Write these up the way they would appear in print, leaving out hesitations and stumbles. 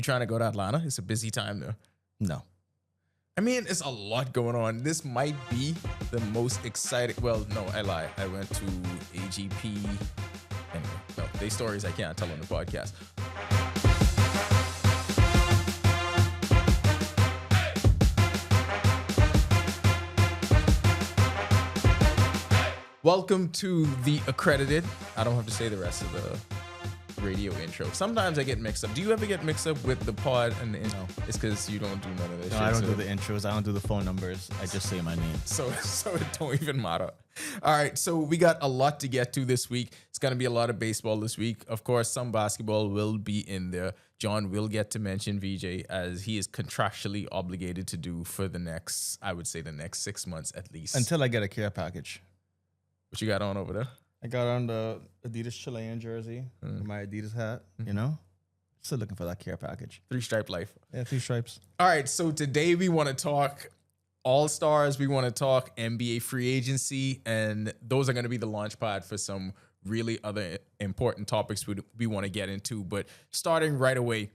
You trying to go to Atlanta? It's a busy time there. No. I mean, it's a lot going on. This might be the most exciting. Well, no, I lie. I went to AGP. Anyway, no, they stories I can't tell on the podcast. Welcome to the Accredited. I don't have to say the rest of the radio intro. Sometimes I get mixed up. Do you ever get mixed up with the pod and the intro? It's because you don't do none of this shit. I don't do the intros. I don't do the phone numbers. I just say my name. So it don't even matter. All right, so we got a lot to get to this week. It's going to be a lot of baseball this week. Of course, some basketball will be in there. John will get to mention VJ as he is contractually obligated to do for the next, I would say the next 6 months at least. Until I get a care package. What you got on over there? I got on the Adidas Chilean jersey, my Adidas hat, you know? Still looking for that care package. 3-stripe life. Yeah, 3 stripes. All right, so today we want to talk All-Stars. We want to talk NBA free agency, and those are going to be the launch pad for some really other important topics we want to get into. But starting right away,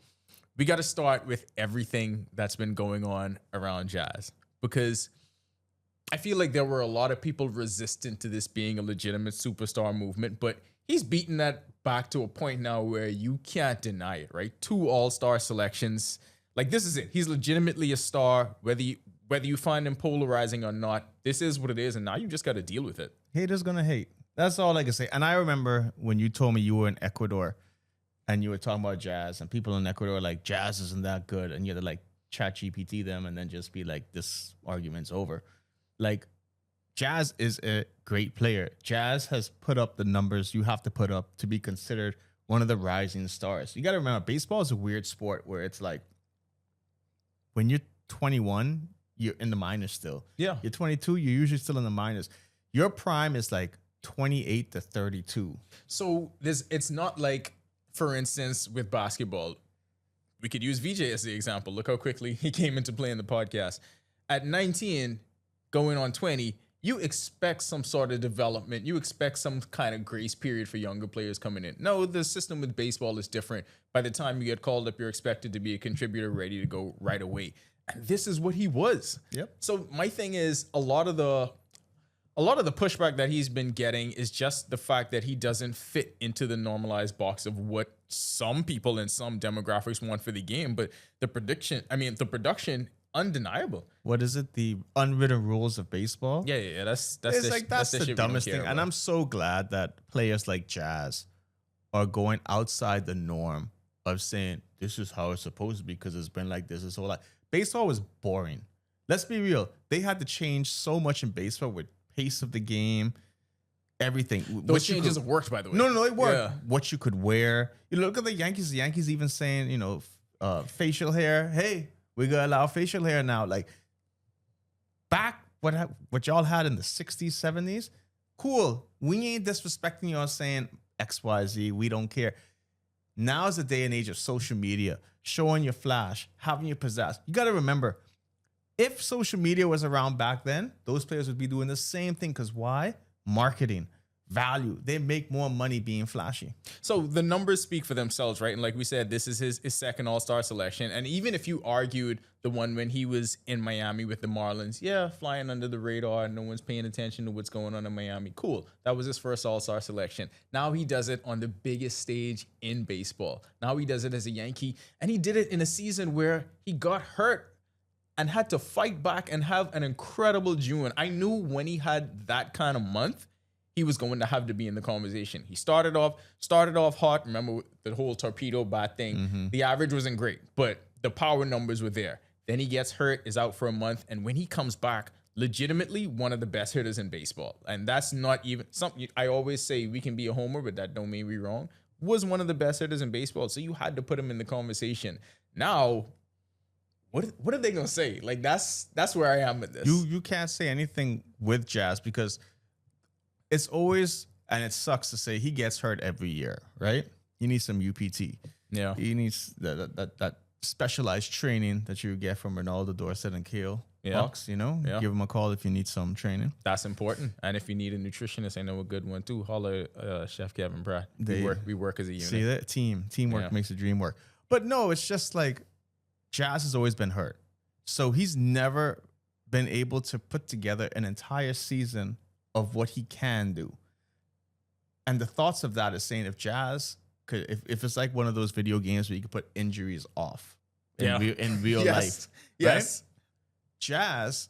we got to start with everything that's been going on around Jazz, because I feel like there were a lot of people resistant to this being a legitimate superstar movement, but he's beaten that back to a point now where you can't deny it, right? 2 all-star selections. Like, this is it. He's legitimately a star, whether you find him polarizing or not. This is what it is, and now you just got to deal with it. Haters gonna hate. That's all I can say. And I remember when you told me you were in Ecuador and you were talking about Jazz, and people in Ecuador were like, Jazz isn't that good, and you had to like chat GPT them and then just be like, this argument's over. Like, Jazz is a great player. Jazz has put up the numbers you have to put up to be considered one of the rising stars. You got to remember, baseball is a weird sport where it's like, when you're 21, you're in the minors still. Yeah. You're 22, you're usually still in the minors. Your prime is like 28 to 32. So it's not like, for instance, with basketball, we could use VJ as the example. Look how quickly he came into play in the podcast. At 19, going on 20, you expect some sort of development. You expect some kind of grace period for younger players coming in. No, the system with baseball is different. By the time you get called up, you're expected to be a contributor ready to go right away. And this is what he was. Yep. So my thing is, a lot of the pushback that he's been getting is just the fact that he doesn't fit into the normalized box of what some people in some demographics want for the game. But the production, undeniable. What is it? The unwritten rules of baseball? Yeah. That's the dumbest thing. And I'm so glad that players like Jazz are going outside the norm of saying this is how it's supposed to be because it's been like this his whole life. Baseball was boring. Let's be real. They had to change so much in baseball with pace of the game, everything. Those changes have worked, by the way. No, it worked. Yeah. What you could wear. You look at the Yankees. The Yankees even saying, facial hair. Hey, we're going to allow facial hair now. Like, back what y'all had in the 60s, 70s, cool. We ain't disrespecting y'all saying X, Y, Z. We don't care. Now is the day and age of social media, showing your flash, having your pizzazz. You got to remember, if social media was around back then, those players would be doing the same thing. Because why? Marketing. Value. They make more money being flashy. So the numbers speak for themselves, right? And like we said, this is his second All-Star selection. And even if you argued the one when he was in Miami with the Marlins, yeah, flying under the radar, no one's paying attention to what's going on in Miami. Cool. That was his first All-Star selection. Now he does it on the biggest stage in baseball. Now he does it as a Yankee. And he did it in a season where he got hurt and had to fight back and have an incredible June. I knew when he had that kind of month, he was going to have to be in the conversation. He started off hot. Remember the whole torpedo bat thing? Mm-hmm. The average wasn't great, but the power numbers were there. Then he gets hurt, is out for a month, and when he comes back, legitimately one of the best hitters in baseball. And that's not even something I always say. We can be a homer, but that don't mean we wrong. Was one of the best hitters in baseball, so you had to put him in the conversation. Now, what are they gonna say? Like, that's where I am with this. You can't say anything with Jazz because it's always, and it sucks to say, he gets hurt every year, right? He needs some UPT. Yeah. He needs that specialized training that you get from Ronaldo, Dorsett, and Kale. Yeah. Bucks, Give him a call if you need some training. That's important. And if you need a nutritionist, I know a good one too. Holler Chef Kevin Pratt. We work as a unit. See that? Teamwork makes the dream work. But no, it's just like Jazz has always been hurt. So he's never been able to put together an entire season of what he can do. And the thoughts of that is saying if Jazz could, if it's like one of those video games where you could put injuries off in real life. Yes. Right? Jazz,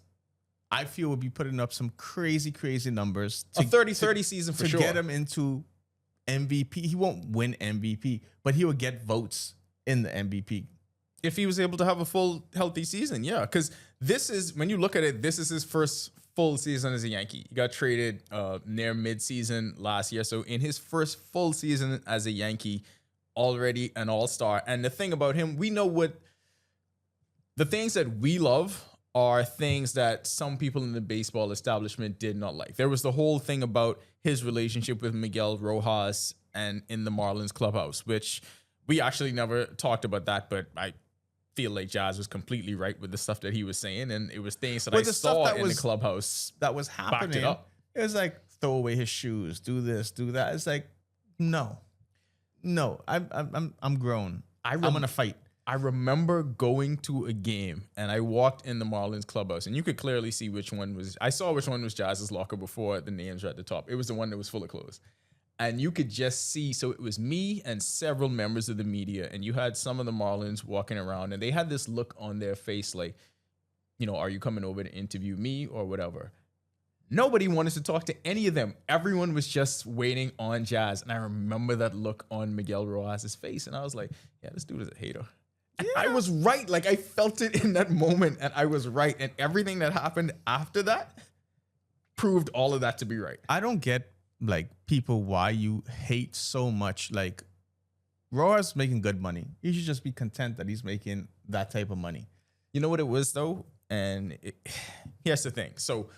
I feel, would be putting up some crazy, crazy numbers. A 30-30 season for sure. To get him into MVP. He won't win MVP, but he will get votes in the MVP. If he was able to have a full, healthy season, yeah. Because this is, when you look at it, this is his first full season as a Yankee. He got traded near mid-season last year. So in his first full season as a Yankee, already an all-star. And the thing about him, we know what the things that we love are things that some people in the baseball establishment did not like. There was the whole thing about his relationship with Miguel Rojas and in the Marlins clubhouse, which we actually never talked about that, but I feel like Jazz was completely right with the stuff that he was saying, and it was things that I saw in the clubhouse that was happening. It was like, throw away his shoes, do this, do that. It's like, no, I'm grown. I'm gonna fight. I remember going to a game and I walked in the Marlins clubhouse, and you could clearly see which one was. I saw which one was Jazz's locker before the names were at the top. It was the one that was full of clothes. And you could just see, so it was me and several members of the media, and you had some of the Marlins walking around, and they had this look on their face like, are you coming over to interview me or whatever? Nobody wanted to talk to any of them. Everyone was just waiting on Jazz. And I remember that look on Miguel Rojas' face, and I was like, yeah, this dude is a hater. And I was right. Like, I felt it in that moment, and I was right. And everything that happened after that proved all of that to be right. I don't get, like, people, why you hate so much. Like, Rojas making good money. You should just be content that he's making that type of money. You know what it was, though? And here's the thing. So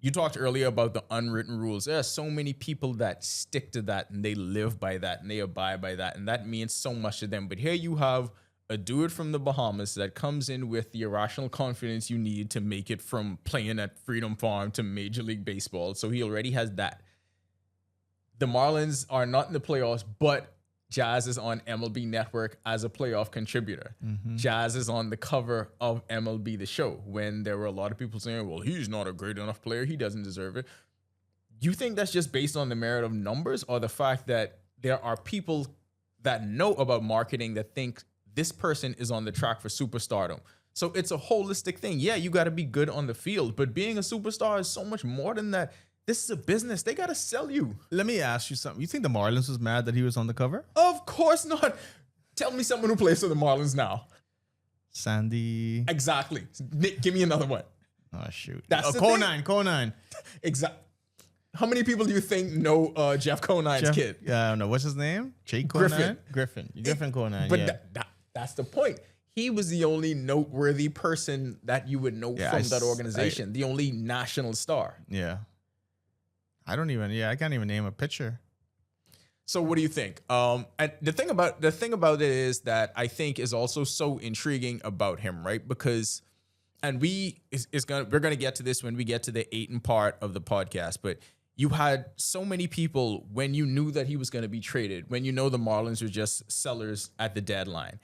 you talked earlier about the unwritten rules. There are so many people that stick to that, and they live by that, and they abide by that, and that means so much to them. But here you have a dude from the Bahamas that comes in with the irrational confidence you need to make it from playing at Freedom Farm to Major League Baseball. So he already has that. The Marlins are not in the playoffs, but Jazz is on MLB Network as a playoff contributor. Mm-hmm. Jazz is on the cover of MLB The Show, when there were a lot of people saying, well, he's not a great enough player. He doesn't deserve it. You think that's just based on the merit of numbers, or the fact that there are people that know about marketing that think this person is on the track for superstardom? So it's a holistic thing. Yeah, you got to be good on the field, but being a superstar is so much more than that. This is a business. They got to sell you. Let me ask you something. You think the Marlins was mad that he was on the cover? Of course not. Tell me someone who plays for the Marlins now. Sandy. Exactly. Nick, give me another one. Oh, shoot. That's Conine. Exactly. How many people do you think know Jeff Conine's kid? Yeah, I don't know. What's his name? Jake Conine? Griffin Conine. But yeah. that's the point. He was the only noteworthy person that you would know from that organization. The only national star. Yeah. I can't even name a pitcher. So what do you think? And the thing about it is that I think is also so intriguing about him, right? Because, and we're gonna get to this when we get to the Aiton part of the podcast, but you had so many people when you knew that he was going to be traded, when you know the Marlins were just sellers at the deadline.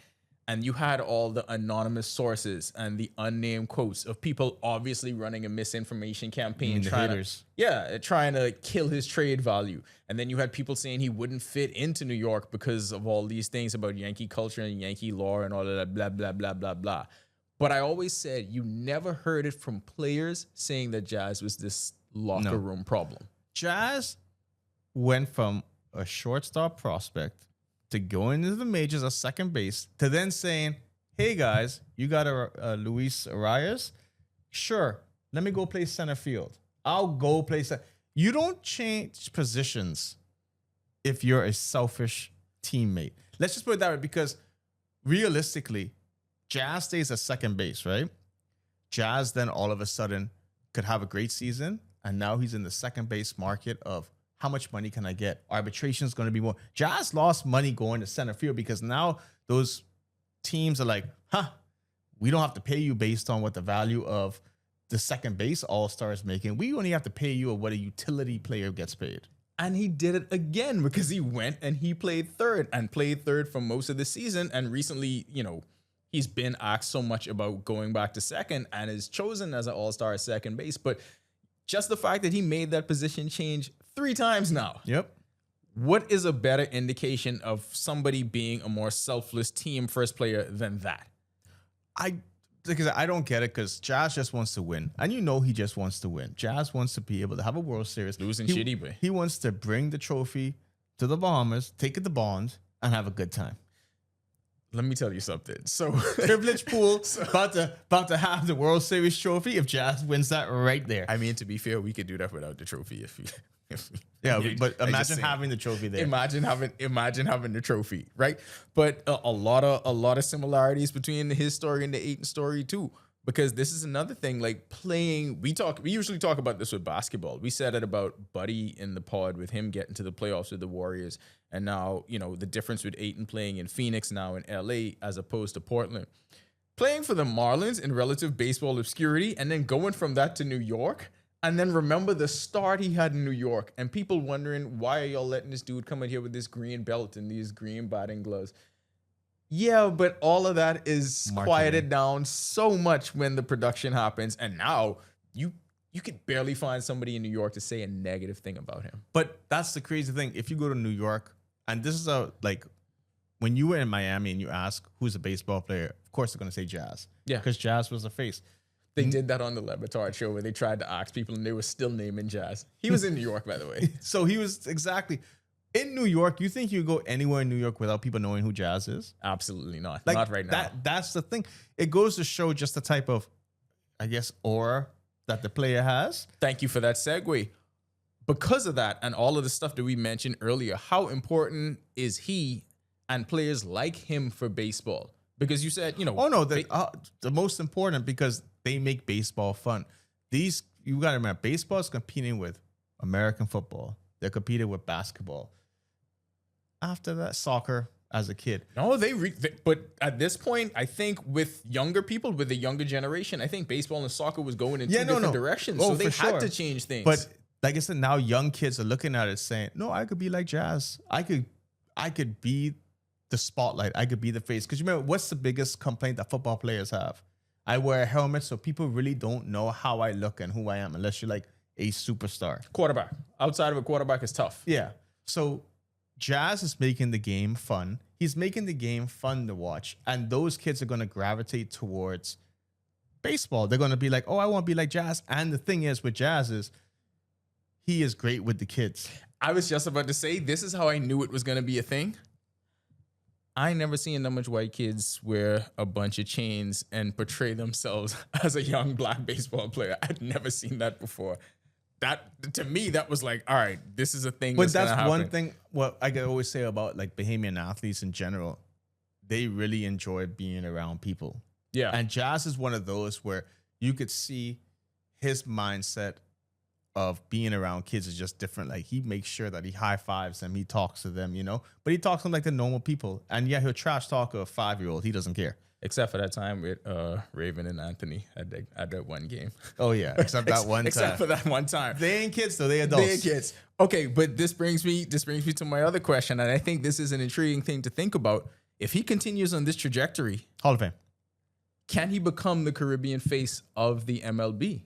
And you had all the anonymous sources and the unnamed quotes of people obviously running a misinformation campaign, trying to kill his trade value. And then you had people saying he wouldn't fit into New York because of all these things about Yankee culture and Yankee law and all of that, blah, blah, blah, blah, blah. But I always said you never heard it from players saying that Jazz was this locker room problem. Jazz went from a shortstop prospect to going into the majors at second base, to then saying, hey guys, you got a Luis Arias? Sure, let me go play center field. I'll go play center. You don't change positions if you're a selfish teammate. Let's just put it that way, because realistically, Jazz stays at second base, right? Jazz then all of a sudden could have a great season, and now he's in the second base market of, how much money can I get? Arbitration is going to be more. Jazz lost money going to center field because now those teams are like, we don't have to pay you based on what the value of the second base all-star is making. We only have to pay you what a utility player gets paid. And he did it again because he went and he played third for most of the season. And recently, he's been asked so much about going back to second and is chosen as an all-star at second base. But just the fact that he made that position change 3 times now. Yep. What is a better indication of somebody being a more selfless team first player than that? Because I don't get it, because Jazz just wants to win. And he just wants to win. Jazz wants to be able to have a World Series. Losing shitty, but he wants to bring the trophy to the Bahamas, take it to Bonds, and have a good time. Let me tell you something. So Privilege pool, about to have the World Series trophy if Jazz wins that right there. I mean, to be fair, we could do that without the trophy but imagine having the trophy there. Imagine having the trophy, right? But a lot of similarities between his story and the Ayton story too. Because this is another thing, like playing. We usually talk about this with basketball. We said it about Buddy in the pod with him getting to the playoffs with the Warriors, and now the difference with Ayton playing in Phoenix now in LA as opposed to Portland. Playing for the Marlins in relative baseball obscurity, and then going from that to New York. And then remember the start he had in New York, and people wondering, why are y'all letting this dude come in here with this green belt and these green batting gloves? Yeah, but all of that is quieted down so much when the production happens. And now you could barely find somebody in New York to say a negative thing about him. But that's the crazy thing. If you go to New York, and this is when you were in Miami and you ask who's a baseball player, of course they're going to say Jazz. Yeah. Because Jazz was the face. They did that on the Le Batard show where they tried to ask people and they were still naming Jazz. He was in New York, by the way. So he was exactly in New York. You think you go anywhere in New York without people knowing who Jazz is? Absolutely not. Not right now. That's the thing. It goes to show just the type of, I guess, aura that the player has. Thank you for that segue. Because of that and all of the stuff that we mentioned earlier, how important is he and players like him for baseball? Because you said, the most important, because they make baseball fun. You got to remember, baseball is competing with American football. They're competing with basketball. After that, soccer as a kid. No, but at this point, I think with younger people, with the younger generation, I think baseball and soccer was going in two different directions. So they had to change things. But like I said, now young kids are looking at it saying, no, I could be like Jazz. I could be the spotlight. I could be the face. Because remember, what's the biggest complaint that football players have? I wear a helmet, so people really don't know how I look and who I am unless you're like a superstar. Quarterback. Outside of a quarterback is tough. Yeah. So Jazz is making the game fun. He's making the game fun to watch. And those kids are going to gravitate towards baseball. They're going to be like, oh, I want to be like Jazz. And the thing is with Jazz is he is great with the kids. I was just about to say, this is how I knew it was going to be a thing. I ain't never seen that much white kids wear a bunch of chains and portray themselves as a young black baseball player. I'd never seen that before. That, to me, that was like, all right, this is a thing. But that's one thing. What I can always say about like Bahamian athletes in general, they really enjoy being around people. Yeah. And Jazz is one of those where you could see his mindset of being around kids is just different. Like he makes sure that he high fives them, he talks to them, but he talks to them like the normal people. And yeah, he'll trash talk a 5-year-old. He doesn't care. Except for that time with Raven and Anthony at that one game. Oh yeah, except that one time. Except for that one time. They ain't kids though. They adults. They ain't kids. Okay, but this brings me to my other question, and I think this is an intriguing thing to think about. If he continues on this trajectory, Hall of Fame, can he become the Caribbean face of the MLB?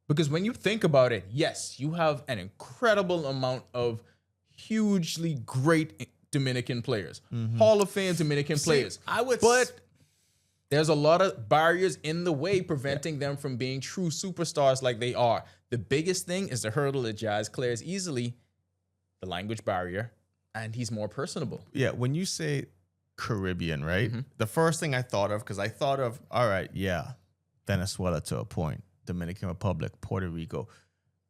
Because when you think about it, yes, you have an incredible amount of hugely great Dominican players, Hall of Fame Dominican players. But there's a lot of barriers in the way preventing them from being true superstars like they are. The biggest thing is the hurdle that Jazz clears easily, the language barrier, and he's more personable. Yeah, when you say Caribbean, right? The first thing I thought of, because I thought of, all right, yeah, Venezuela to a point, Dominican Republic, Puerto Rico.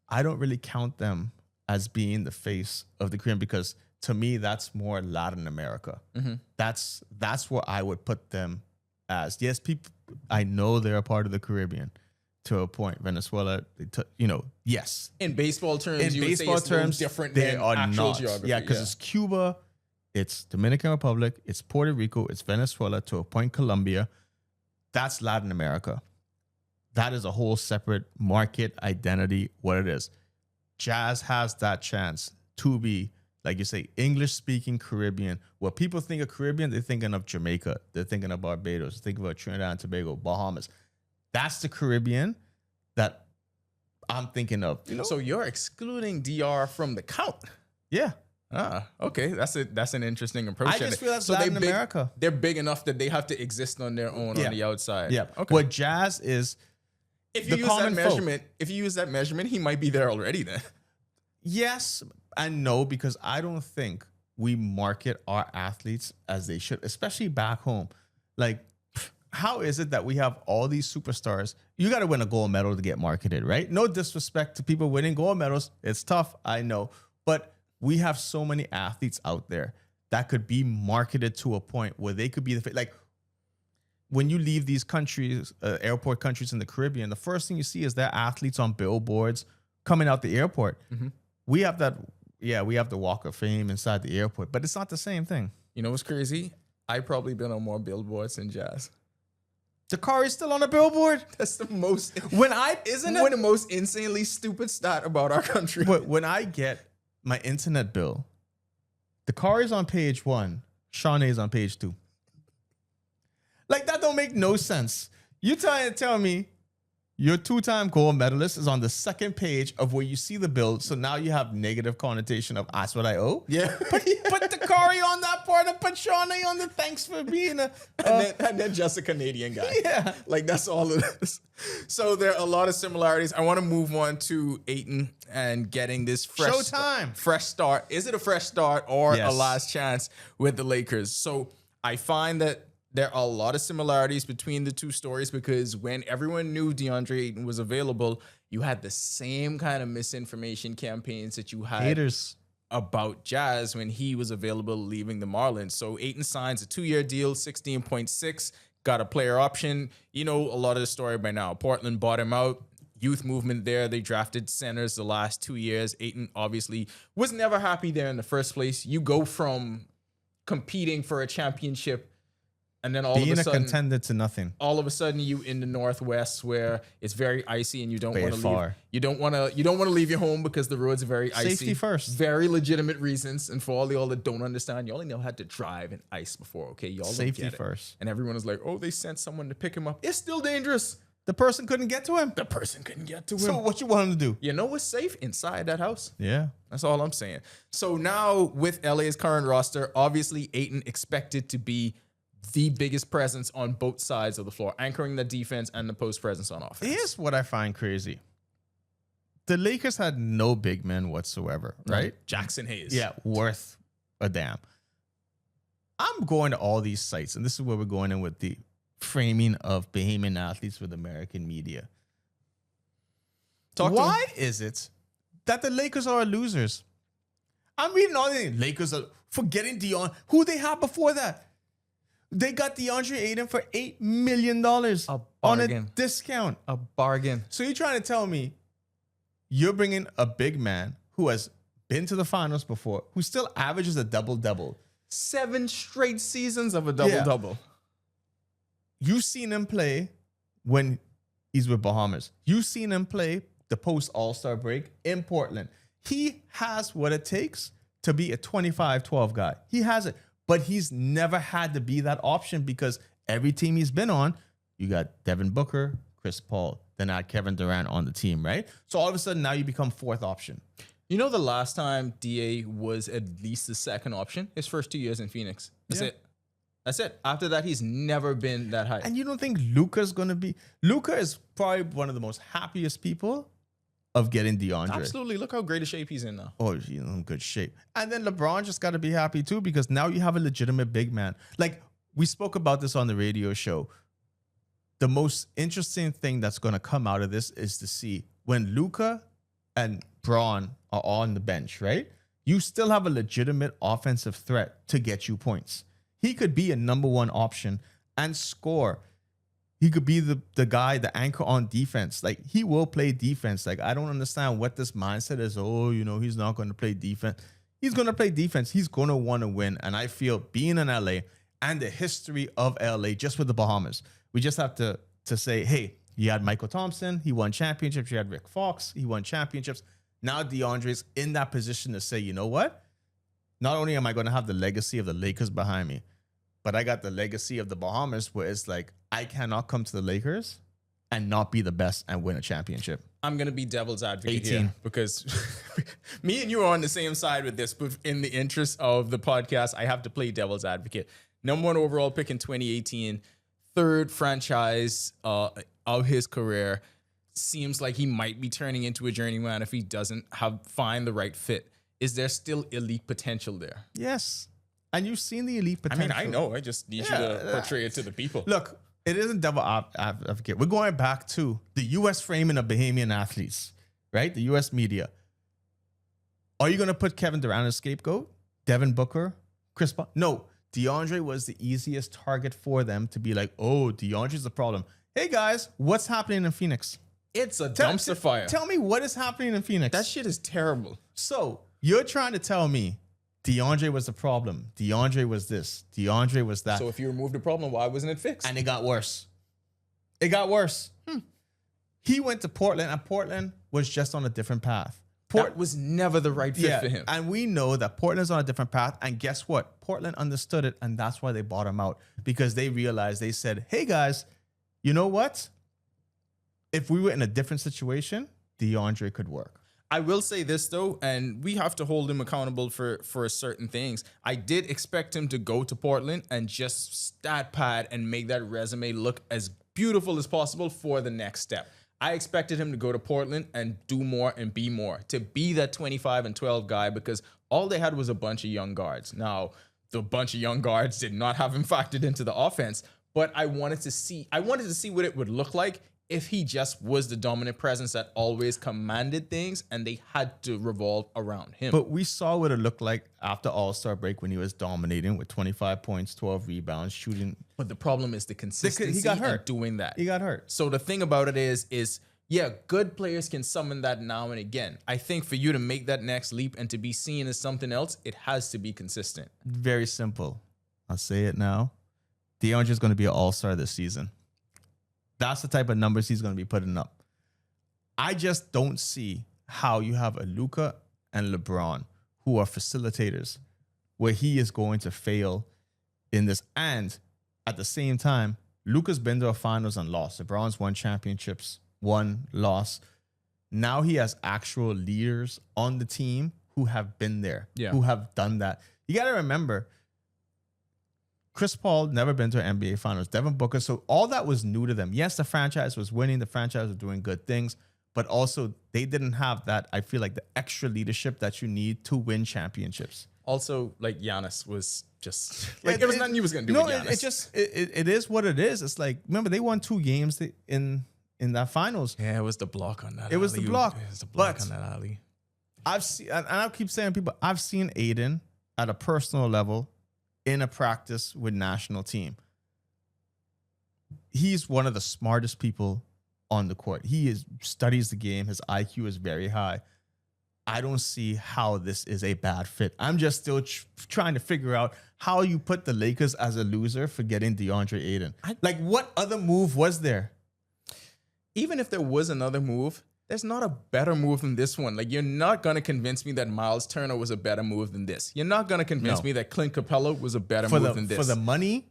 I don't really count them as being the face of the Caribbean because to me, that's more Latin America. That's what I would put them as. Yes, people, I know they're a part of the Caribbean to a point. Venezuela, yes. In baseball terms, you would say it's a little different than actual geography. Yeah, because it's Cuba, it's Dominican Republic, it's Puerto Rico, it's Venezuela, to a point Colombia. That's Latin America. That is a whole separate market identity, what it is. Jazz has that chance. to be, like you say, English-speaking Caribbean. When people think of Caribbean, they're thinking of Jamaica. They're thinking of Barbados. They're thinking about Trinidad and Tobago, Bahamas. That's the Caribbean that I'm thinking of. You know? So you're excluding DR from the count. Yeah. Okay. That's an interesting approach. I just feel that's so Latin America. They're big enough that they have to exist on their own on the outside. Yeah. Okay. What jazz is, if you use that measurement, he might be there already then. yes and no, because I don't think we market our athletes as they should, especially back home. Like, how is it that we have all these superstars? You got to win a gold medal to get marketed, right? No disrespect to people winning gold medals. It's tough, I know. But we have so many athletes out there that could be marketed to a point where they could be like, when you leave these countries, airport countries in the Caribbean, the first thing you see is their athletes on billboards coming out the airport. Mm-hmm. We have that. Yeah, we have the Walk of Fame inside the airport, but it's not the same thing. You know what's crazy? I've probably been on more billboards than Jazz. Dakari's still on a billboard. That's the most. Isn't it the most insanely stupid stat about our country? When I get my internet bill, Dakari's on page 1, Shaunae's on page 2. Like, that don't make no sense. You trying to tell me your 2-time gold medalist is on the second page of where you see the bill, so now you have negative connotation of that's what I owe? Yeah. Put Dakari on that part and put Shaunae on the thanks for being a... and then just a Canadian guy. Yeah. Like, that's all it is. So there are a lot of similarities. I want to move on to Ayton and getting this fresh start. Is it a fresh start or a last chance with the Lakers? So I find that there are a lot of similarities between the two stories because when everyone knew DeAndre Ayton was available, you had the same kind of misinformation campaigns that you had about Jazz when he was available leaving the Marlins. So Ayton signs a 2-year deal, 16.6, got a player option. You know a lot of the story by now. Portland bought him out. Youth movement there. They drafted centers the last 2 years. Ayton obviously was never happy there in the first place. You go from competing for a championship and then all of a sudden, being a contender to nothing. All of a sudden, you in the Northwest where it's very icy and you don't want to leave. You don't want to leave your home because the roads are very icy. Safety first. Very legitimate reasons. And for all y'all that don't understand, you only know how to drive in ice before. Okay, y'all safety don't get first. It. And everyone is like, "Oh, they sent someone to pick him up. It's still dangerous." The person couldn't get to him. So what you want him to do? You know what's safe inside that house? Yeah. That's all I'm saying. So now with LA's current roster, obviously Ayton expected to be the biggest presence on both sides of the floor, anchoring the defense and the post presence on offense. Here's what I find crazy. The Lakers had no big men whatsoever, right? Jackson Hayes. Yeah, worth a damn. I'm going to all these sites, and this is where we're going in with the framing of Bahamian athletes with American media. Why is it that the Lakers are losers? I'm reading all the Lakers are forgetting who they had before that. They got DeAndre Ayton for $8 million on a discount. A bargain. So you're trying to tell me you're bringing a big man who has been to the finals before, who still averages a double-double. 7 straight seasons of a double-double. You've seen him play when he's with Bahamas. You've seen him play the post-All-Star break in Portland. He has what it takes to be a 25-12 guy. He has it. But he's never had to be that option because every team he's been on, you got Devin Booker, Chris Paul, then add Kevin Durant on the team, right? So all of a sudden now you become 4th option. You know the last time DA was at least the 2nd option? His first 2 years in Phoenix. That's it. After that, he's never been that high. And you don't think Luka's going to be... Luka is probably one of the most happiest people of getting DeAndre. Absolutely. Look how great a shape he's in now. Oh, he's in good shape. And then LeBron just got to be happy too because now you have a legitimate big man. Like, we spoke about this on the radio show. The most interesting thing that's going to come out of this is to see when Luka and Braun are on the bench, right? You still have a legitimate offensive threat to get you points. He could be a number 1 option and score. He could be the guy, the anchor on defense. Like, he will play defense. Like, I don't understand what this mindset is. Oh, he's not going to play defense. He's going to play defense. He's going to want to win. And I feel being in LA and the history of LA, just with the Bahamas, we just have to say, hey, you had Michael Thompson. He won championships. You had Rick Fox. He won championships. Now DeAndre's in that position to say, you know what? Not only am I going to have the legacy of the Lakers behind me, but I got the legacy of the Bahamas where it's like, I cannot come to the Lakers and not be the best and win a championship. I'm going to be devil's advocate 18. here because me and you are on the same side with this, but in the interest of the podcast, I have to play devil's advocate. Number 1 overall pick in 2018, third franchise of his career. Seems like he might be turning into a journeyman if he doesn't find the right fit. Is there still elite potential there? Yes. And you've seen the elite potential. I know. I just need you to portray it to the people. Look, it isn't devil advocate. We're going back to the U.S. framing of Bahamian athletes, right? The U.S. media. Are you going to put Kevin Durant as scapegoat? Devin Booker? Chris Paul? No. DeAndre was the easiest target for them to be like, oh, DeAndre's the problem. Hey, guys, what's happening in Phoenix? It's a dumpster fire. Tell me what is happening in Phoenix. That shit is terrible. So you're trying to tell me DeAndre was the problem. DeAndre was this. DeAndre was that. So if you removed the problem, why wasn't it fixed? And it got worse. It got worse. He went to Portland, and Portland was just on a different path. That was never the right fit for him. And we know that Portland's on a different path. And guess what? Portland understood it, and that's why they bought him out. Because they realized, they said, hey, guys, you know what? If we were in a different situation, DeAndre could work. I will say this, though, and we have to hold him accountable for certain things. I did expect him to go to Portland and just stat pad and make that resume look as beautiful as possible for the next step. I expected him to go to Portland and do more and be more, to be that 25-12 guy, because all they had was a bunch of young guards. Now, the bunch of young guards did not have him factored into the offense, but I wanted to see what it would look like if he just was the dominant presence that always commanded things and they had to revolve around him. But we saw what it looked like after All-Star break when he was dominating with 25 points, 12 rebounds, shooting. But the problem is the consistency he got hurt. in doing that. He got hurt. So the thing about it is yeah, good players can summon that now and again. I think for you to make that next leap and to be seen as something else, it has to be consistent. Very simple. I'll say it now. DeAndre is going to be an All-Star this season. That's the type of numbers he's going to be putting up. I just don't see how you have a Luka and LeBron who are facilitators where he is going to fail in this. And at the same time, Luka's been to a finals and lost. LeBron's won championships, one loss. Now he has actual leaders on the team who have been there, who have done that. You got to remember, Chris Paul never been to an NBA Finals. Devin Booker. So all that was new to them. Yes, the franchise was winning. The franchise was doing good things. But also, they didn't have that, I feel like, the extra leadership that you need to win championships. Also, like, Giannis was just... like, it was nothing you was going to do with Giannis. It is what it is. It's like, remember, they won 2 games in that Finals. Yeah, it was the block on that. It was the block. It was the block on that alley. I've seen, and I keep saying people, I've seen Aiden at a personal level in a practice with national team. He's one of the smartest people on the court. He studies the game. His IQ is very high. I don't see how this is a bad fit. I'm just still trying to figure out how you put the Lakers as a loser for getting DeAndre Aiden. Like, what other move was there? Even if there was another move, there's not a better move than this one. Like, you're not going to convince me that Miles Turner was a better move than this. You're not going to convince me that Clint Capella was a better move than this. For the money,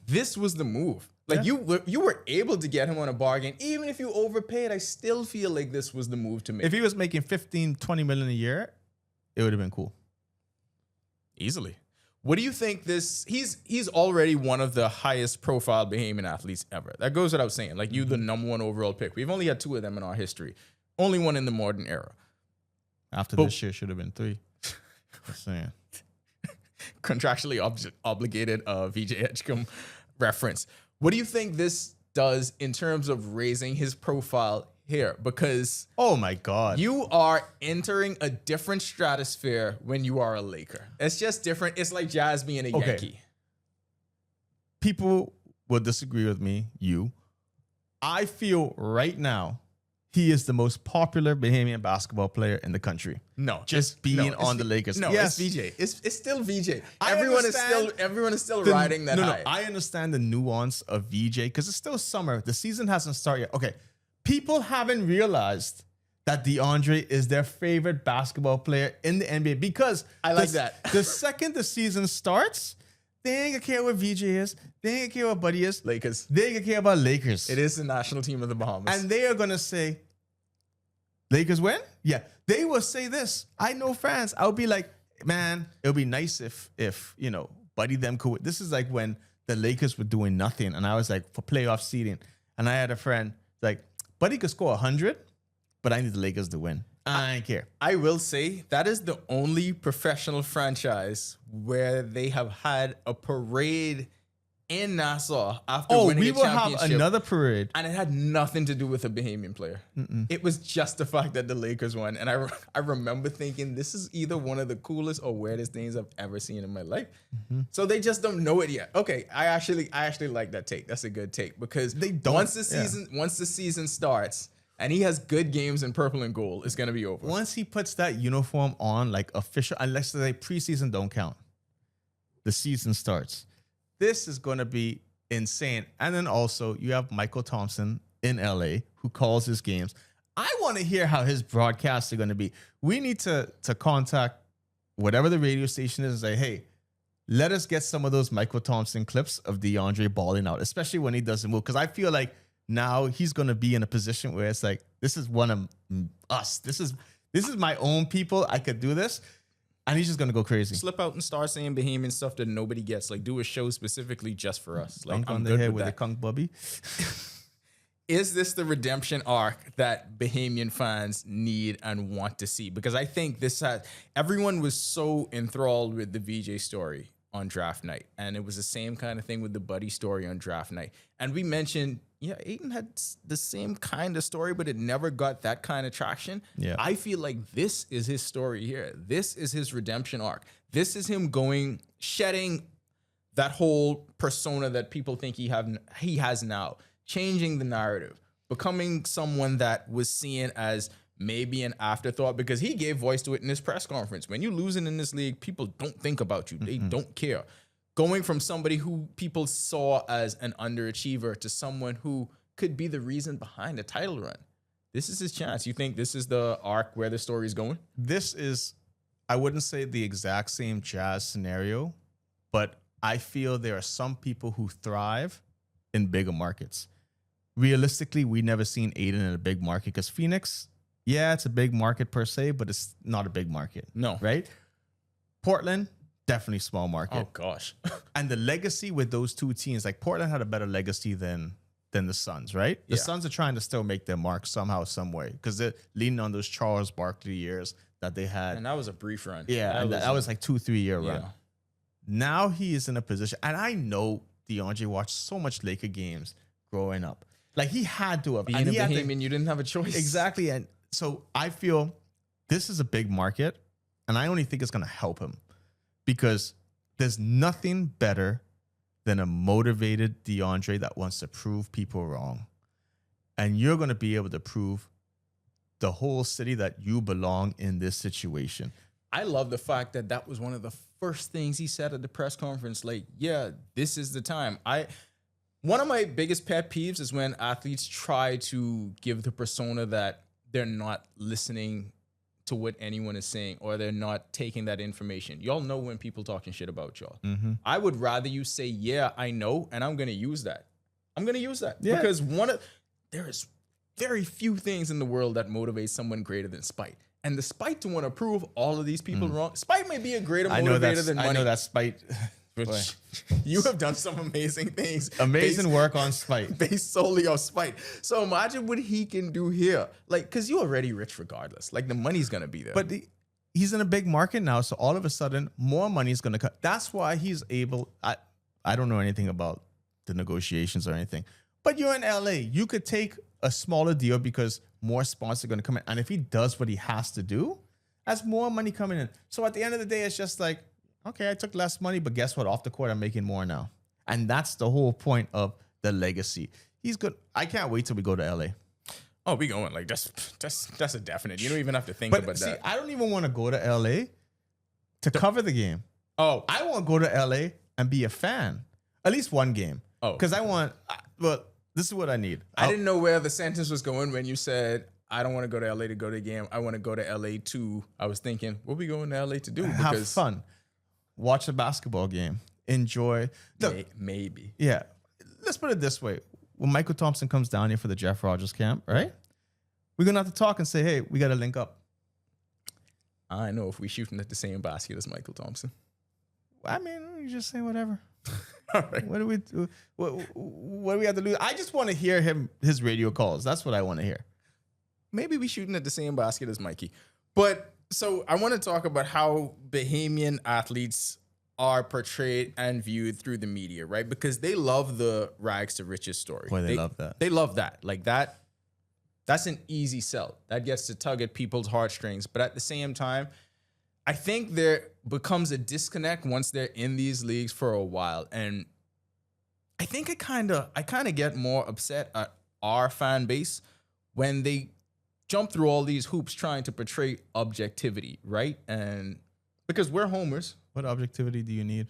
this was the move. Like, you were able to get him on a bargain. Even if you overpaid, I still feel like this was the move to make. If he was making 15, 20 million a year, it would have been cool. Easily. What do you think this... He's already one of the highest profile Bahamian athletes ever. That goes without saying. Like, you the number 1 overall pick. We've only had 2 of them in our history. Only one in the modern era. After this year, should have been 3. Just saying. Contractually obligated VJ Edgecombe reference. What do you think this does in terms of raising his profile here? Because oh my God, you are entering a different stratosphere when you are a Laker. It's just different. It's like Jazz being a Yankee. People will disagree with me. I feel right now he is the most popular Bahamian basketball player in the country. No, just being on the Lakers. No, yes. it's VJ. It's still VJ. Everyone is still riding that high. I understand the nuance of VJ because it's still summer. The season hasn't started yet. Okay, people haven't realized that DeAndre is their favorite basketball player in the NBA because I like that. The second the season starts, they ain't gonna care what VJ is. They ain't gonna care what Buddy is. Lakers. They ain't gonna care about Lakers. It is the national team of the Bahamas. And they are gonna say, Lakers win? Yeah. They will say this. I know fans. I'll be like, man, it would be nice if Buddy them could. This is like when the Lakers were doing nothing, and I was like, for playoff seeding, and I had a friend like, Buddy could score 100, but I need the Lakers to win. I don't care. I will say that is the only professional franchise where they have had a parade in Nassau after winning we a will championship. have another parade. And it had nothing to do with a Bahamian player. It was just the fact that the Lakers won. And I remember thinking, this is either one of the coolest or weirdest things I've ever seen in my life. So they just don't know it yet. Okay, I actually like that take. That's a good take because They don't- once the season starts and he has good games in purple and gold, it's gonna be over. Once he puts that uniform on, like official, unless they preseason don't count, the season starts. This is going to be insane. And then also you have Michael Thompson in LA who calls his games. I want to hear how his broadcasts are going to be. We need to contact whatever the radio station is and say, hey, let us get some of those Michael Thompson clips of DeAndre balling out, especially when he doesn't move. Because I feel like now he's going to be in a position where it's like, this is one of us. This is my own people. I could do this. And he's just going to go crazy. Slip out and start saying Bahamian stuff that nobody gets. Like, do a show specifically just for us. Like, Dunk I'm on the good head with with that. the Kung Bubby. Is this the redemption arc that Bahamian fans need and want to see? Because I think everyone was so enthralled with the VJ story on draft night. And it was the same kind of thing with the Buddy story on draft night. And we mentioned, yeah, Aiden had the same kind of story, but it never got that kind of traction. Yeah. I feel like this is his story here. This is his redemption arc. This is him shedding that whole persona that people think he has now, changing the narrative, becoming someone that was seen as maybe an afterthought because he gave voice to it in his press conference. When you're losing in this league, people don't think about you. They don't care. Going from somebody who people saw as an underachiever to someone who could be the reason behind a title run. This is his chance. You think this is the arc where the story is going? This is, I wouldn't say the exact same Jazz scenario, but I feel there are some people who thrive in bigger markets. Realistically, we never seen Aiden in a big market because Phoenix, yeah, it's a big market per se, but it's not a big market. No. Right? Portland, definitely small market. Oh, gosh. And the legacy with those two teams, like Portland had a better legacy than the Suns, right? The Yeah. Suns are trying to still make their mark somehow, some way, because they're leaning on those Charles Barkley years that they had. And that was a brief run. Yeah, and that was like 2-3 year run. Yeah. Now he is in a position, and I know DeAndre watched so much Laker games growing up. Like he had to have. Being and a he had to- Bahamian, you didn't have a choice. exactly. And so I feel this is a big market, and I only think it's going to help him because there's nothing better than a motivated DeAndre that wants to prove people wrong. And you're going to be able to prove the whole city that you belong in this situation. I love the fact that that was one of the first things he said at the press conference. Like, yeah, this is the time. One of my biggest pet peeves is when athletes try to give the persona that they're not listening to what anyone is saying or they're not taking that information. Y'all know when people talking shit about y'all. I would rather you say, yeah, I know, and I'm going to use that. I'm going to use that Yeah. because there is very few things in the world that motivate someone greater than spite. And the spite to want to prove all of these people wrong. Spite may be a greater motivator than money. I know that spite. Boy. You have done some amazing things. Amazing work on spite. Based solely on spite. So imagine what he can do here. Like, because you're already rich regardless. Like, the money's going to be there. But he's in a big market now, so all of a sudden, more money is going to come. That's why he's able. I don't know anything about the negotiations or anything, but you're in LA. You could take a smaller deal because more sponsors are going to come in. And if he does what he has to do, that's more money coming in. So at the end of the day, it's just like, okay, I took less money, but guess what? Off the court, I'm making more now. And that's the whole point of the legacy. He's good. I can't wait till we go to LA. oh, we going. Like, that's a definite. You don't even have to think But about see, that. I don't even want to go to LA to cover the game. Oh, I want to go to LA and be a fan. At least one game. Oh. Because I want, well, this is what I need. I didn't know where the sentence was going when you said, I don't want to go to LA to go to the game. I want to go to LA to. I was thinking, what are we going to LA to do? Have fun. Watch a basketball game. Enjoy. Look, maybe. Yeah. Let's put it this way. When Michael Thompson comes down here for the Jeff Rogers camp, right? We're going to have to talk and say, hey, we got to link up. I know if we shooting at the same basket as Michael Thompson. I mean, you just say whatever. All right. What do we do? What do we have to lose? I just want to hear his radio calls. That's what I want to hear. Maybe we shooting at the same basket as Mikey. But so I want to talk about how Bahamian athletes are portrayed and viewed through the media, right? Because they love the rags to riches story. Boy, they love that. They love that. Like that's an easy sell. That gets to tug at people's heartstrings. But at the same time, I think there becomes a disconnect once they're in these leagues for a while. And I think I kind of get more upset at our fan base when they jump through all these hoops trying to portray objectivity, right? And because we're homers. What objectivity do you need?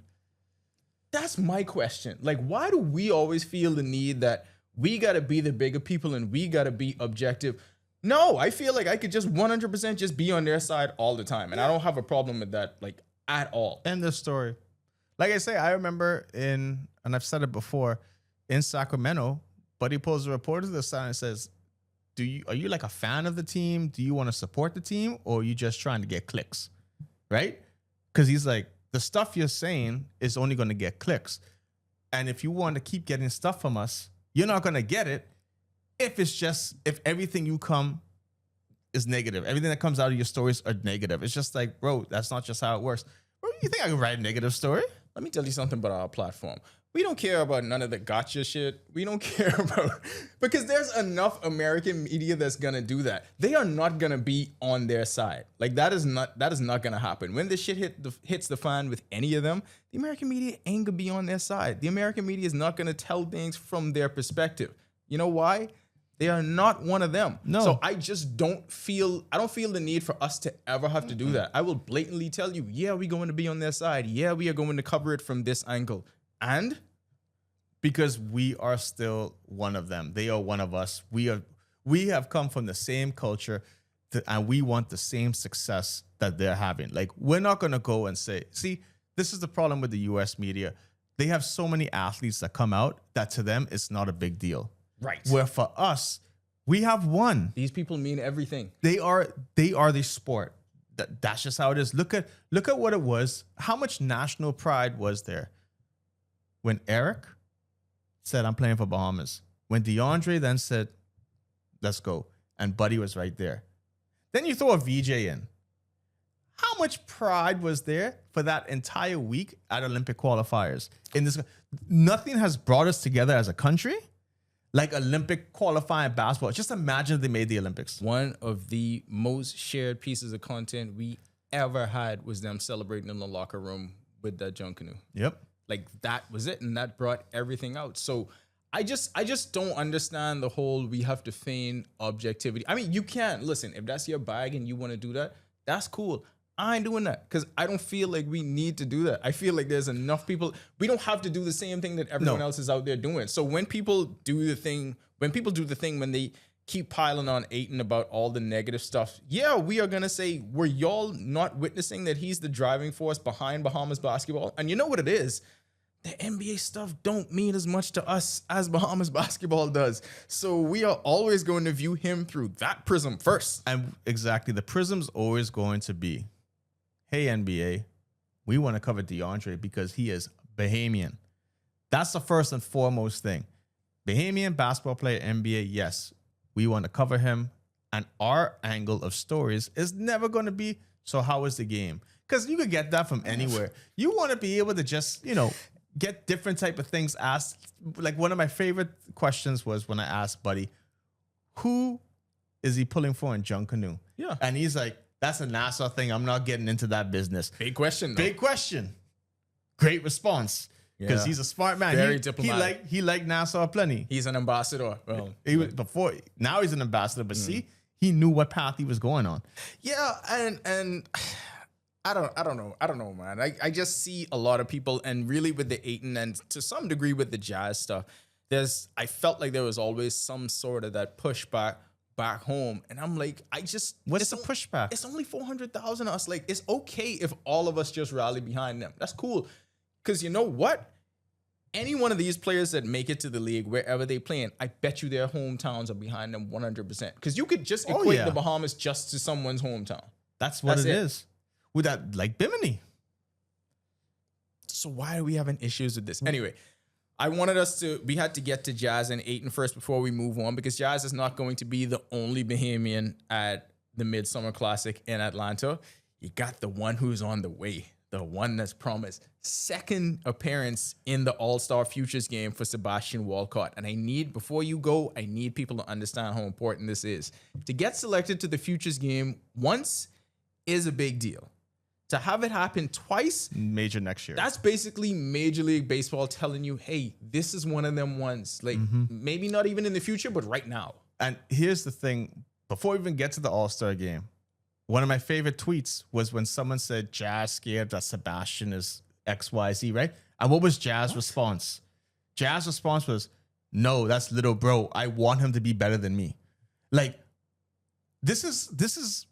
That's my question. Like, why do we always feel the need that we got to be the bigger people and we got to be objective? No, I feel like I could just 100% just be on their side all the time. And I don't have a problem with that, like, at all. End of story. Like I say, I remember and I've said it before, in Sacramento, Buddy pulls a reporter to the side and says, are you like a fan of the team? Do you want to support the team? Or are you just trying to get clicks? Right? Because he's like, the stuff you're saying is only going to get clicks. And if you want to keep getting stuff from us, you're not going to get it if everything you come is negative. Everything that comes out of your stories are negative. It's just like, bro, that's not just how it works. Bro, you think I can write a negative story? Let me tell you something about our platform. We don't care about none of the gotcha shit. We don't care about, because there's enough American media that's gonna do that. They are not gonna be on their side. Like that is not gonna happen. When this shit hits the fan with any of them, the American media ain't gonna be on their side. The American media is not gonna tell things from their perspective. You know why? They are not one of them. No. So I just don't feel the need for us to ever have to do that. I will blatantly tell you, yeah, we're going to be on their side. Yeah, we are going to cover it from this angle. And because we are still one of them. They are one of us. We have come from the same culture and we want the same success that they're having. Like, we're not going to go and say, see, this is the problem with the US media. They have so many athletes that come out that to them, it's not a big deal. Right. Where for us, we have one. These people mean everything. They are the sport. That's just how it is. Look at what it was. How much national pride was there when Eric said, I'm playing for Bahamas. When DeAndre then said, let's go. And Buddy was right there. Then you throw a VJ in. How much pride was there for that entire week at Olympic qualifiers? Nothing has brought us together as a country like Olympic qualifying basketball. Just imagine if they made the Olympics. One of the most shared pieces of content we ever had was them celebrating in the locker room with that junk canoe. Yep. Like that was it. And that brought everything out. So I just don't understand the whole, we have to feign objectivity. I mean, you can't. Listen, if that's your bag and you want to do that, that's cool. I ain't doing that because I don't feel like we need to do that. I feel like there's enough people. We don't have to do the same thing that everyone else is out there doing. So when people do the thing, when they keep piling on Ayton about all the negative stuff, yeah, we are going to say, were y'all not witnessing that he's the driving force behind Bahamas basketball? And you know what it is? The NBA stuff don't mean as much to us as Bahamas basketball does. So we are always going to view him through that prism first. And exactly, the prism's always going to be, hey, NBA, we want to cover DeAndre because he is Bahamian. That's the first and foremost thing. Bahamian basketball player, NBA, yes, we want to cover him. And our angle of stories is never going to be, so how is the game? Because you could get that from anywhere. You want to be able to just, get different type of things asked. Like one of my favorite questions was when I asked Buddy, who is he pulling for in junk canoe? Yeah. And he's like, that's a Nassau thing. I'm not getting into that business. Big question, though. Big question. Great response. Because he's a smart man. Very diplomatic. He liked Nassau plenty. He's an ambassador. Well, he was before. Now he's an ambassador. But see, he knew what path he was going on. Yeah, and I don't know, man. I just see a lot of people, and really with the Ayton and to some degree with the Jazz stuff, I felt like there was always some sort of that pushback. back home. And I'm like, What's the pushback? It's only 400,000 of us. Like, it's okay if all of us just rally behind them. That's cool. Because you know what? Any one of these players that make it to the league, wherever they playing, I bet you their hometowns are behind them 100%. Because you could just equate the Bahamas just to someone's hometown. That's what it is. With that, like Bimini. So why are we having issues with this? Anyway, we had to get to Jazz and Ayton first before we move on, because Jazz is not going to be the only Bahamian at the Midsummer Classic in Atlanta. You got the one who's on the way, the one that's promised. Second appearance in the All-Star Futures game for Sebastian Walcott. And before you go, I need people to understand how important this is. To get selected to the Futures game once is a big deal. To have it happen twice, major next year. That's basically Major League Baseball telling you, hey, this is one of them ones. Like, maybe not even in the future, but right now. And here's the thing. Before we even get to the All-Star game, one of my favorite tweets was when someone said, Jazz scared that Sebastian is XYZ, right? And what was Jazz's response? Jazz's response was, no, that's little bro. I want him to be better than me. Like, this is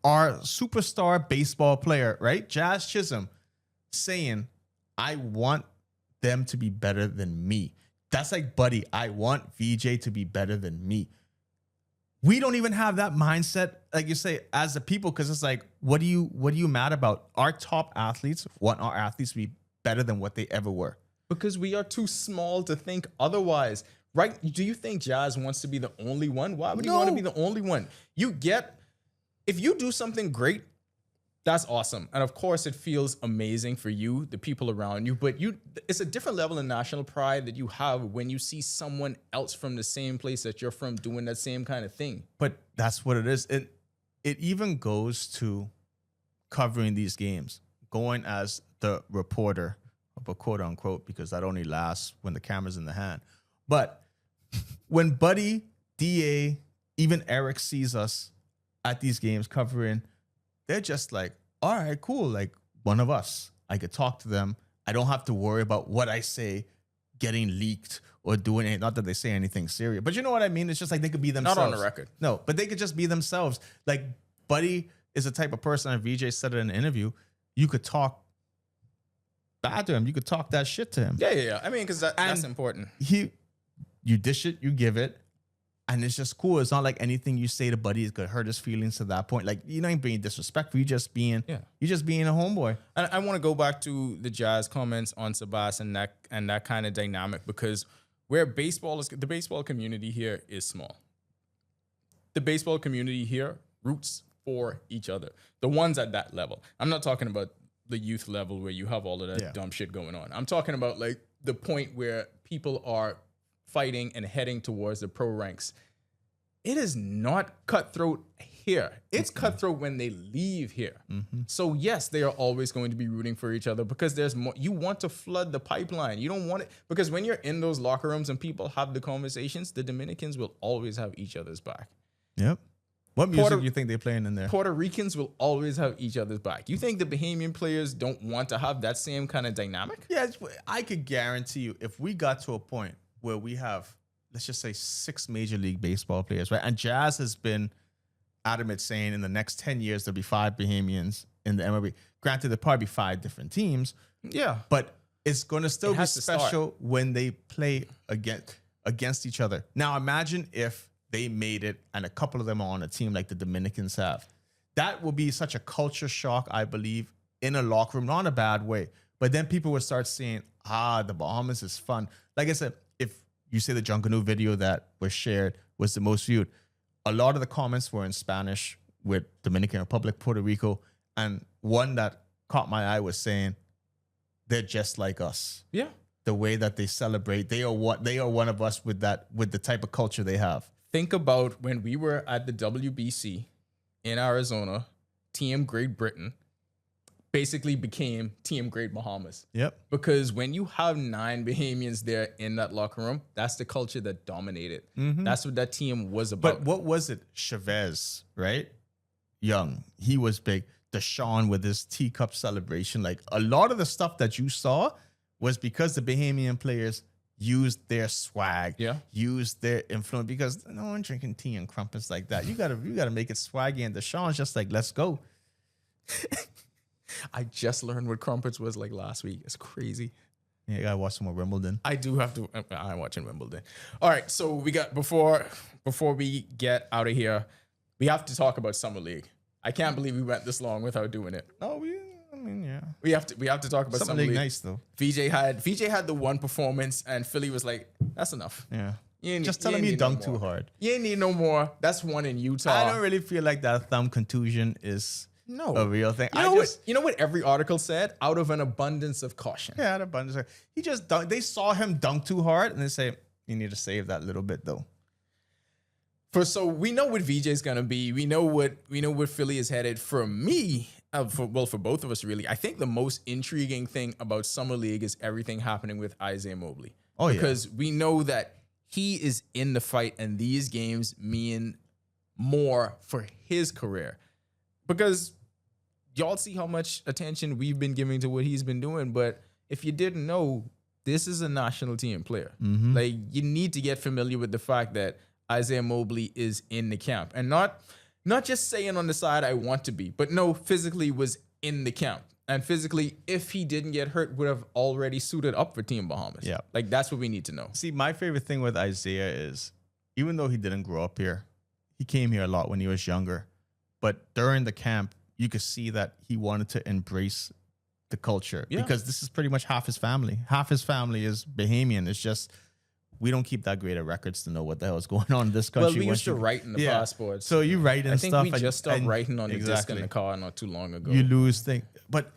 our superstar baseball player, right? Jazz Chisholm saying, I want them to be better than me. That's like, buddy, I want VJ to be better than me. We don't even have that mindset, like you say, as a people, because it's like, what are you mad about? Our top athletes want our athletes to be better than what they ever were. Because we are too small to think otherwise, right? Do you think Jazz wants to be the only one? Why would he want to be the only one? If you do something great, that's awesome. And of course, it feels amazing for you, the people around you, but it's a different level of national pride that you have when you see someone else from the same place that you're from doing that same kind of thing. But that's what it is. It even goes to covering these games, going as the reporter, but quote unquote, because that only lasts when the camera's in the hand. But when Buddy, DA, even Eric sees us at these games covering, they're just like, all right, cool. Like, one of us. I could talk to them. I don't have to worry about what I say getting leaked or doing it. Not that they say anything serious, but you know what I mean? It's just like they could be themselves. Not on the record. No, but they could just be themselves. Like, Buddy is the type of person, and VJ said it in an interview, you could talk bad to him. You could talk that shit to him. Yeah. I mean, because that's important. You dish it, you give it. And it's just cool. It's not like anything you say to Buddy is gonna hurt his feelings to that point. Like, you're not being disrespectful. You're just being a homeboy. And I want to go back to the Jazz comments on Sebas and that kind of dynamic, because where baseball is, the baseball community here is small. The baseball community here roots for each other. The ones at that level. I'm not talking about the youth level where you have all of that dumb shit going on. I'm talking about like the point where people are fighting and heading towards the pro ranks. It is not cutthroat here. It's cutthroat when they leave here. So yes, they are always going to be rooting for each other because there's more. You want to flood the pipeline. You don't want it, because when you're in those locker rooms and people have the conversations, the Dominicans will always have each other's back. Yep. What music do you think they're playing in there? Puerto Ricans will always have each other's back. You think the Bahamian players don't want to have that same kind of dynamic? Yeah, I could guarantee you, if we got to a point where we have, let's just say, 6 Major League Baseball players, right? And Jazz has been adamant saying in the next 10 years, there'll be 5 Bahamians in the MLB. Granted, there'll probably be 5 different teams. Yeah. But it's going to still be special when they play against each other. Now, imagine if they made it and a couple of them are on a team like the Dominicans have. That will be such a culture shock, I believe, in a locker room, not in a bad way. But then people will start saying, the Bahamas is fun. Like I said, if you say the Junkanoo video that was shared was the most viewed, a lot of the comments were in Spanish with Dominican Republic, Puerto Rico, and one that caught my eye was saying, they're just like us. Yeah. The way that they celebrate, they are one of us with the type of culture they have. Think about when we were at the WBC in Arizona, Team Great Britain basically became Team Great Bahamas. Yep. Because when you have 9 Bahamians there in that locker room, that's the culture that dominated. That's what that team was about. But what was it? Chavez, right? Young. He was big. Deshaun with his teacup celebration. Like, a lot of the stuff that you saw was because the Bahamian players use their swag, Yeah. use their influence, because no one drinking tea and crumpets like that. You gotta make it swaggy, and Deshaun's just like, let's go. I just learned what crumpets was like last week. It's crazy. Yeah, you gotta watch some more Wimbledon. I do have to. I'm watching Wimbledon. All right, so we got before we get out of here, we have to talk about Summer League. I can't believe we went this long without doing it. Oh, yeah. We have to talk about Summer Summer League. League nice though. VJ had the one performance, and Philly was like, "That's enough." Yeah. You ain't- Just you tell him ain't you need no dunk too more. hard. You ain't need no more. That's one in Utah. I don't really feel like that thumb contusion is No. a real thing. You know what every article said? Out of an abundance of caution. Yeah, the abundance. He just dunked. They saw him dunk too hard, and they say, you need to save that little bit though. So we know what VJ's gonna be. We know what Philly is headed. For me, for both of us, really, I think the most intriguing thing about Summer League is everything happening with Isaiah Mobley. Oh, yeah. Because we know that he is in the fight, and these games mean more for his career. Because y'all see how much attention we've been giving to what he's been doing, but if you didn't know, this is a national team player. Like, you need to get familiar with the fact that Isaiah Mobley is in the camp, and not just saying on the side I want to be, but no, physically was in the camp, and physically, if he didn't get hurt, would have already suited up for Team Bahamas. Yeah. Like, that's what we need to know. See, my favorite thing with Isaiah is, even though he didn't grow up here, he came here a lot when he was younger. But during the camp, you could see that he wanted to embrace the culture, because this is pretty much half his family. Half his family is Bahamian. It's just, we don't keep that great of records to know what the hell is going on in this country. Well, we once used to you- write in the passports. So you write and I think stuff. we and- just stopped and- writing on the disc exactly. in the car not too long ago. You lose things. But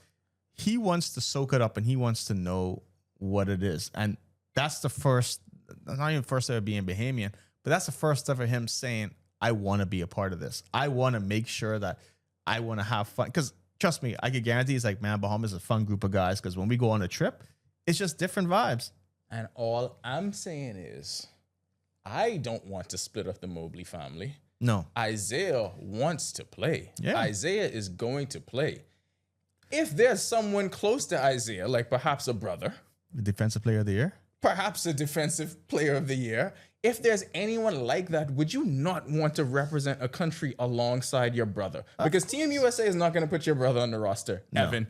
he wants to soak it up, and he wants to know what it is. And that's the first, not even first ever being Bahamian, but that's the first ever him saying, I want to be a part of this. I want to make sure that I want to have fun. Because trust me, I could guarantee he's like, man, Bahamas is a fun group of guys. Because when we go on a trip, it's just different vibes. And all I'm saying is, I don't want to split up the Mobley family. No. Isaiah wants to play. Yeah. Isaiah is going to play. If there's someone close to Isaiah, like perhaps a brother, The defensive player of the year. perhaps a defensive player of the year, if there's anyone like that, would you not want to represent a country alongside your brother? Because Team USA is not going to put your brother on the roster, No. Evan.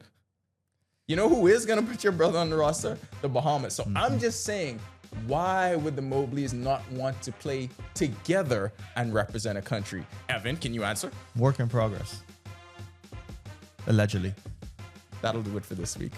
You know who is going to put your brother on the roster? The Bahamas. So I'm just saying, why would the Mobleys not want to play together and represent a country? Evan, can you answer? Work in progress. Allegedly. That'll do it for this week.